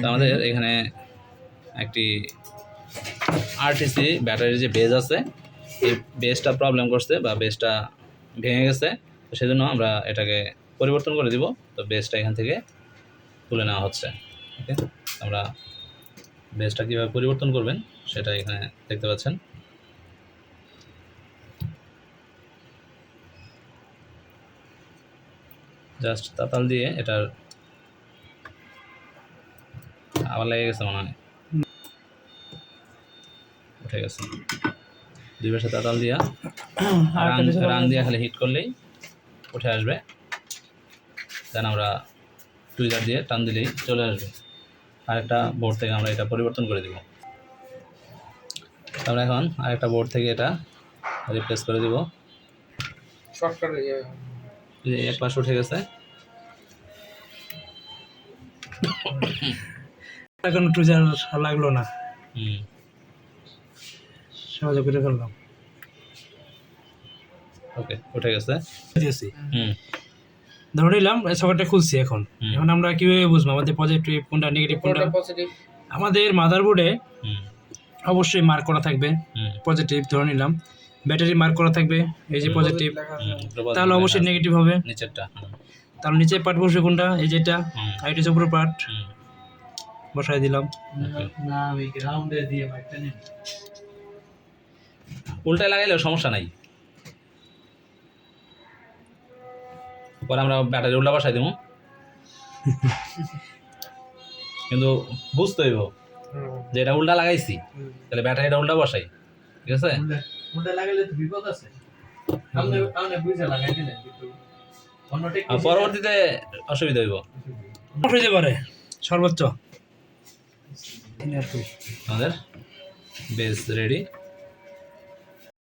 আমাদের এখানে একটি আরটিসি ব্যাটারির যে বেজ আছে এই বেজটা প্রবলেম করছে বা বেজটা ভেঙে গেছে, তো সেজন্য আমরা এটাকে পরিবর্তন করে দিব। তো বেজটা এখান থেকে তুলে নেওয়া হচ্ছে। ওকে, আমরা বেজটা কীভাবে পরিবর্তন করবেন সেটা এখানে দেখতে পাচ্ছেন। জাস্ট তাতাল দিয়ে এটার আবার লেগে গেছে মনে হয়, উঠে গেছে। দুই পাশে তাতাল দিয়া রান দিয়ে খালি হিট করলেই উঠে আসবে। দেন আমরা টুইজার দিয়ে টান দিলেই চলে আসবে। আরেকটা বোর্ড থেকে আমরা এটা পরিবর্তন করে দিব। আমরা এখন আরেকটা বোর্ড থেকে এটা রিপ্লেস করে দিব। এক পাশ উঠে গেছে, এখন টুইজার লাগলো না, সহজে করে ফেললাম। ওকে, উঠে গেছে। ধরে নিলাম সকেটটা খুলছি। এখন আমরা কিভাবে বুঝবো আমাদের পজিটিভ কোনটা নেগেটিভ কোনটা? আমাদের মাদারবোর্ডে অবশ্যই মার্ক করা থাকবে পজিটিভ, ধরে নিলাম। ব্যাটারি মার্ক করা থাকবে এই যে পজিটিভ, তাহলে অবশ্যই নেগেটিভ হবে নিচেরটা। তাহলে নিচের পার্ট বসবে কোনটা? এই যেটা, আর এটা হচ্ছে উপরের পার্ট, বসাই দিলাম। উল্টায় লাগাইলেও সমস্যা নাই, পরে আমরা ব্যাটারি উল্টা বসাই দেবো। কিন্তু বুঝতে হইব যে এটা উল্টা লাগাইছি, তাহলে ব্যাটারিটা উল্টা বসাই, ঠিক আছে? পরবর্তীতে অসুবিধা হইব, হইতে পারে। সর্বোচ্চ আমাদের বেস রেডি।